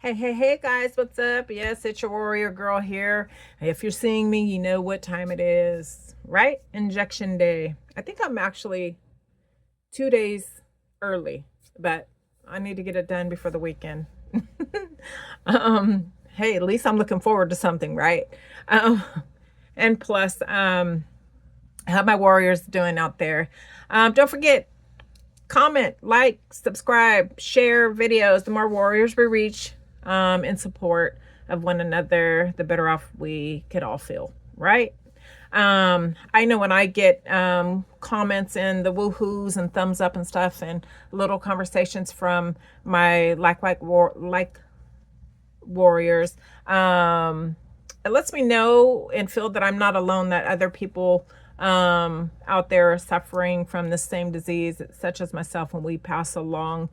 Hey guys, what's up? Yes, it's your warrior girl here. If you're seeing me, you know what time it is, right? Injection day. I think I'm actually 2 days early, but I need to get it done before the weekend. Hey, at least I'm looking forward to something, right? Um, and plus, how my warriors doing out there? Don't forget, comment, like, subscribe, share videos. The more warriors we reach in support of one another, the better off we could all feel, right? I know when I get comments and the woohoos and thumbs up and stuff and little conversations from my like warriors, it lets me know and feel that I'm not alone, that other people out there are suffering from the same disease, such as myself, when we pass along,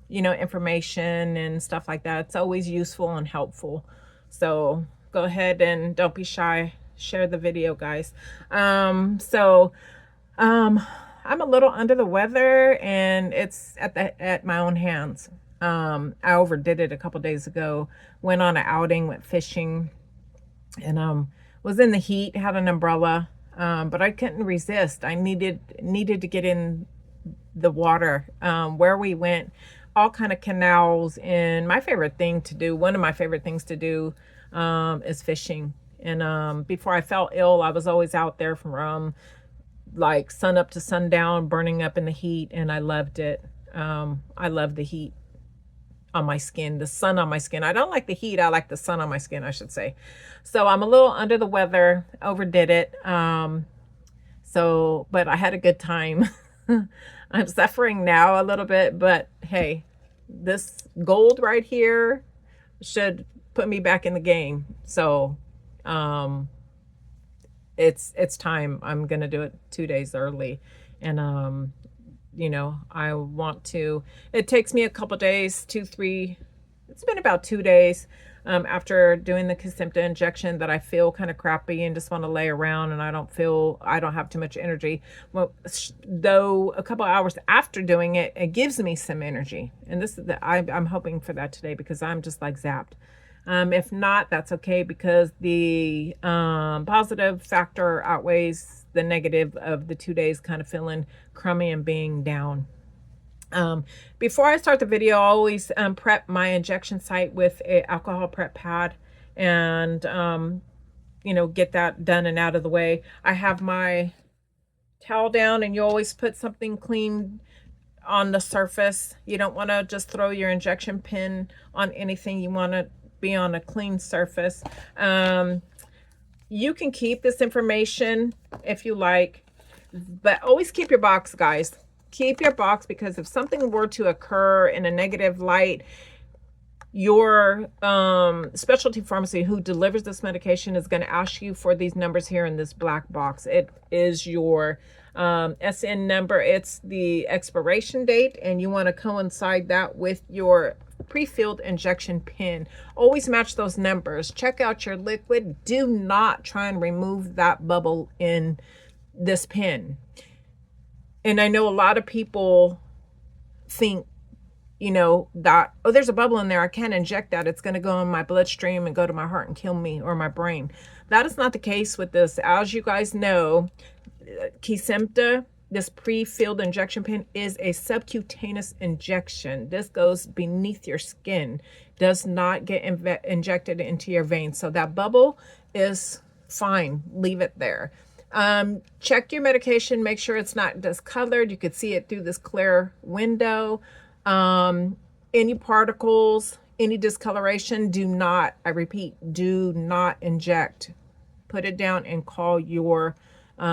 information and stuff like that. It's always useful and helpful. So go ahead and don't be shy. Share the video, guys. Um, I'm a little under the weather, and it's at my own hands. I overdid it a couple days ago. Went on an outing, went fishing, and was in the heat. Had an umbrella, but I couldn't resist. I needed to get in the water. Where we went, all kind of canals, and my favorite thing to do. One of my favorite things to do is fishing. And before I fell ill, I was always out there from like sun up to sundown, burning up in the heat, and I loved it. I love the heat on my skin, the sun on my skin. I don't like the heat. I like the sun on my skin, I should say. So I'm a little under the weather, overdid it. But I had a good time. I'm suffering now a little bit, but hey, this gold right here should put me back in the game. So, um, it's time. I'm gonna do it 2 days early, and I want to. It takes me a couple days, 2, 3. It's been about 2 days after doing the Kesimpta injection that I feel kind of crappy and just want to lay around, and I don't have too much energy. Well, though a couple hours after doing it, it gives me some energy, and I'm hoping for that today because I'm just like zapped. If not, that's okay because the positive factor outweighs the negative of the 2 days kind of feeling crummy and being down. Before I start the video, I always prep my injection site with a alcohol prep pad and, get that done and out of the way. I have my towel down, and you always put something clean on the surface. You don't want to just throw your injection pin on anything. You want to be on a clean surface. You can keep this information if you like, but always keep your box, guys. Keep your box, because if something were to occur in a negative light, your specialty pharmacy who delivers this medication is going to ask you for these numbers here in this black box. It is your SN number. It's the expiration date, and you want to coincide that with your pre-filled injection pin. Always match those numbers. Check out your liquid. Do not try and remove that bubble in this pin. And I know a lot of people think, that, oh, there's a bubble in there, I can't inject that, it's going to go in my bloodstream and go to my heart and kill me or my brain. That is not the case with this. As you guys know, Kesimpta, this pre-filled injection pin, is a subcutaneous injection. This goes beneath your skin, does not get injected into your veins. So that bubble is fine. Leave it there. Check your medication. Make sure it's not discolored. You could see it through this clear window. Any particles, any discoloration, do not, I repeat, do not inject. Put it down and call your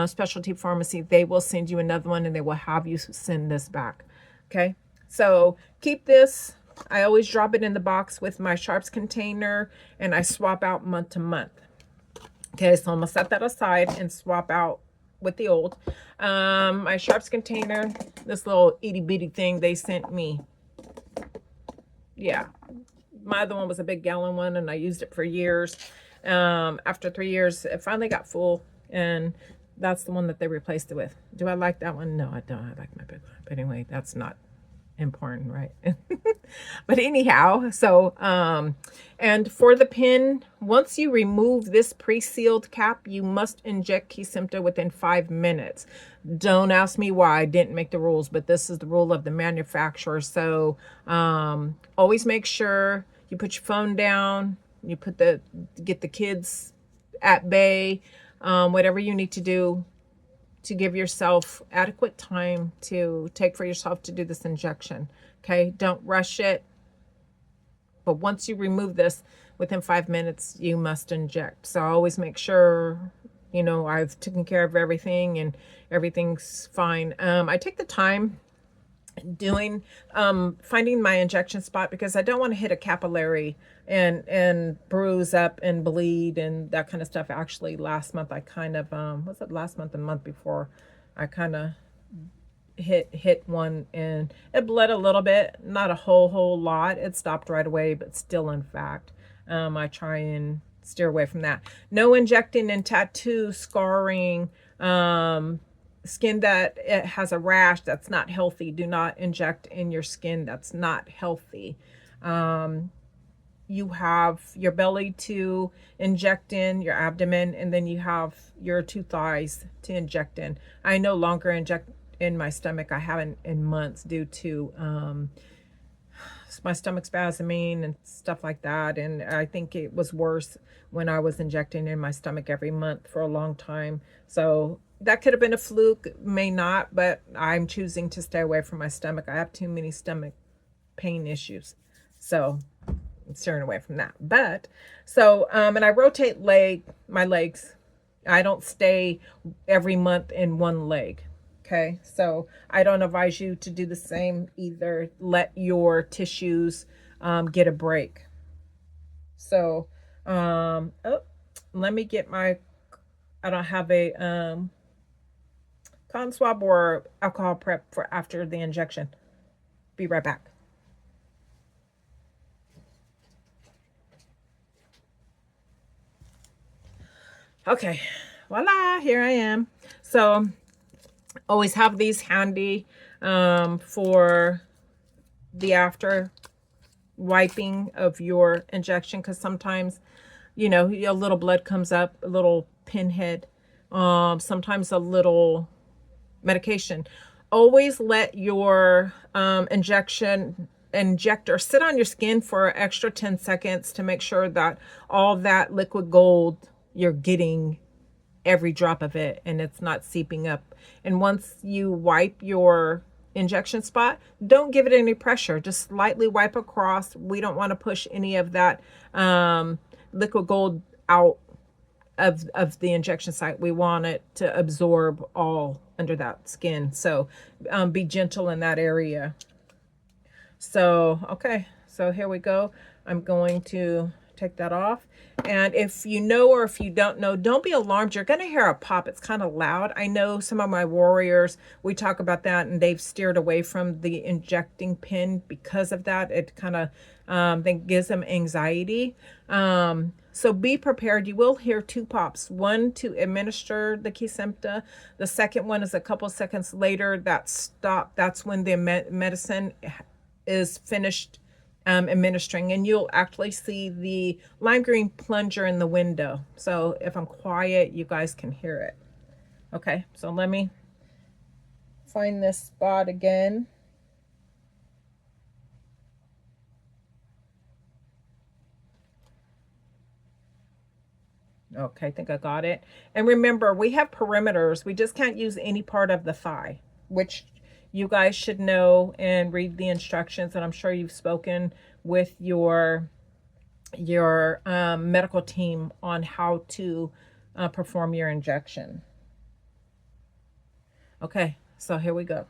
specialty pharmacy. They will send you another one, and they will have you send this back. Okay, so keep this. I always drop it in the box with my sharps container, and I swap out month to month. Okay, so I'm gonna set that aside and swap out with the old. My sharps container, this little itty bitty thing they sent me. Yeah, my other one was a big gallon one, and I used it for years. After 3 years, it finally got full, and that's the one that they replaced it with. Do I like that one? No, I don't. I like my big one. But anyway, that's not important, right? But anyhow, so and for the pin, once you remove this pre-sealed cap, you must inject Kesimpta within 5 minutes. Don't ask me why. I didn't make the rules, but this is the rule of the manufacturer. So always make sure you put your phone down, you get the kids at bay, whatever you need to do to give yourself adequate time to take for yourself to do this injection. Okay, don't rush it. But once you remove this, within 5 minutes, you must inject. So always make sure, I've taken care of everything and everything's fine. I take the time doing finding my injection spot because I don't want to hit a capillary and bruise up and bleed and that kind of stuff. Actually, last month I kind of was it last month, the month before, I kind of hit one and it bled a little bit, not a whole lot. It stopped right away, but still, in fact, I try and steer away from that. No injecting in tattoo, scarring, skin that it has a rash that's not healthy. Do not inject in your skin that's not healthy. You have your belly to inject in, your abdomen, and then you have your two thighs to inject in. I no longer inject in my stomach. I haven't in months due to my stomach spasming and stuff like that. And I think it was worse when I was injecting in my stomach every month for a long time. So that could have been a fluke, may not, but I'm choosing to stay away from my stomach. I have too many stomach pain issues. So I'm steering away from that. But so, and I rotate my legs. I don't stay every month in one leg. Okay, so I don't advise you to do the same either. Let your tissues get a break. So, let me get I don't have a cotton swab or alcohol prep for after the injection. Be right back. Okay, voila, here I am. So always have these handy for the after wiping of your injection, because sometimes a little blood comes up, a little pinhead, sometimes a little medication. Always let your injector sit on your skin for an extra 10 seconds to make sure that all that liquid gold, you're getting every drop of it and it's not seeping up. And once you wipe your injection spot, don't give it any pressure. Just lightly wipe across. We don't want to push any of that liquid gold out of the injection site. We want it to absorb all under that skin. So be gentle in that area. So, okay, so here we go. I'm going to take that off. And if you know, or if you don't know, don't be alarmed. You're going to hear a pop. It's kind of loud. I know some of my warriors, we talk about that, and they've steered away from the injecting pin because of that. It kind of gives them anxiety. So be prepared. You will hear two pops. One to administer the Kesimpta. The second one is a couple seconds later. That's when the medicine is finished administering, and you'll actually see the lime green plunger in the window. So if I'm quiet, you guys can hear it. Okay, so let me find this spot again. Okay, I think I got it. And remember, we have perimeters. We just can't use any part of the thigh, which you guys should know and read the instructions. And I'm sure you've spoken with your medical team on how to perform your injection. Okay, so here we go.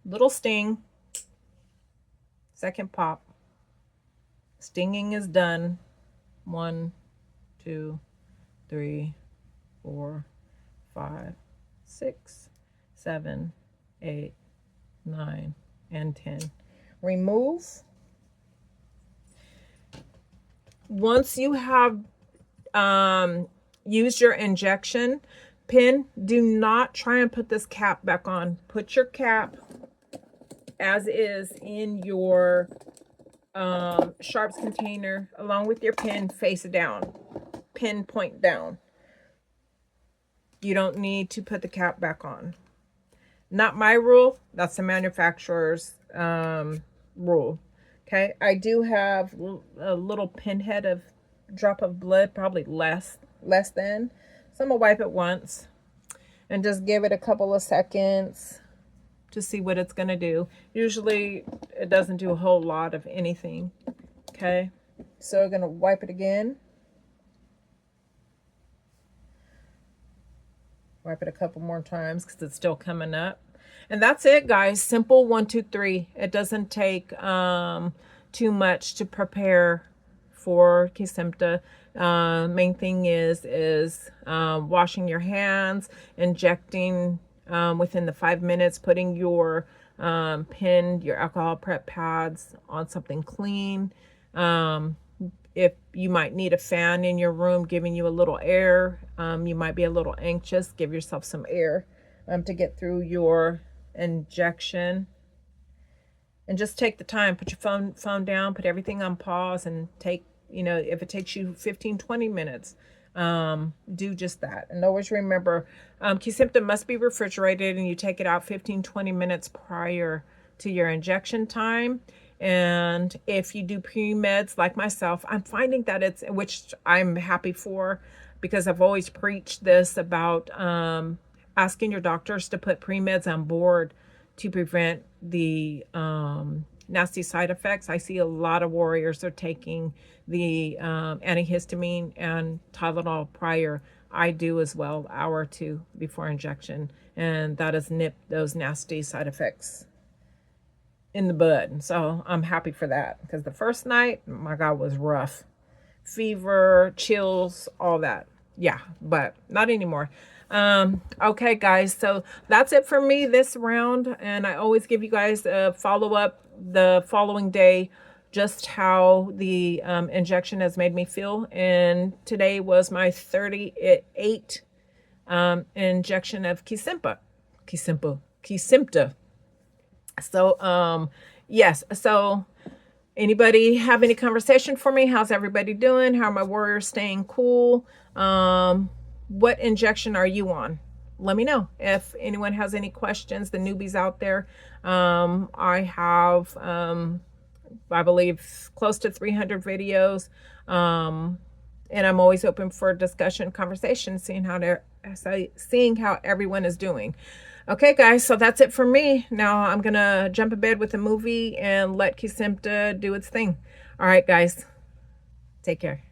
Little sting. Second pop. Stinging is done. 1, 2, 3, 4, 5, 6, 7, 8, 9, and 10. Remove. Once you have used your injection, pin, do not try and put this cap back on. Put your cap as is in your sharps container along with your pin, face down, pin point down. You don't need to put the cap back on. Not my rule, that's the manufacturer's rule. Okay, I do have a little pinhead of drop of blood, probably less than. So I'm gonna wipe it once and just give it a couple of seconds to see what it's gonna do. Usually it doesn't do a whole lot of anything. Okay, so we're gonna wipe it again. Wipe it a couple more times because it's still coming up. And that's it, guys. Simple 1, 2, 3. It doesn't take too much to prepare for Kesimpta. Main thing is washing your hands, injecting within the 5 minutes, putting your pin, your alcohol prep pads on something clean. If you might need a fan in your room giving you a little air, you might be a little anxious, give yourself some air to get through your injection. And just take the time, put your phone down, put everything on pause, and take, you know, if it takes you 15-20 minutes, do just that. And always remember, Kesimpta must be refrigerated, and you take it out 15-20 minutes prior to your injection time. And if you do pre-meds like myself, I'm finding that it's, which I'm happy for, because I've always preached this about asking your doctors to put pre-meds on board to prevent the nasty side effects. I see a lot of warriors are taking the antihistamine and Tylenol prior. I do as well, hour or two before injection, and that has nipped those nasty side effects in the bud. So I'm happy for that, because the first night, my God, was rough. Fever, chills, all that. Yeah, but not anymore. Okay, guys, so that's it for me this round, and I always give you guys a follow-up the following day, just how the injection has made me feel. And today was my 38 injection of Kesimpta. So yes, so anybody have any conversation for me? How's everybody doing? How are my warriors staying cool? What injection are you on? Let me know if anyone has any questions, the newbies out there. I have I believe close to 300 videos, and I'm always open for discussion, conversation, seeing how everyone is doing. Okay, guys, so that's it for me. Now I'm gonna jump in bed with a movie and let Kesimpta do its thing. All right, guys, take care.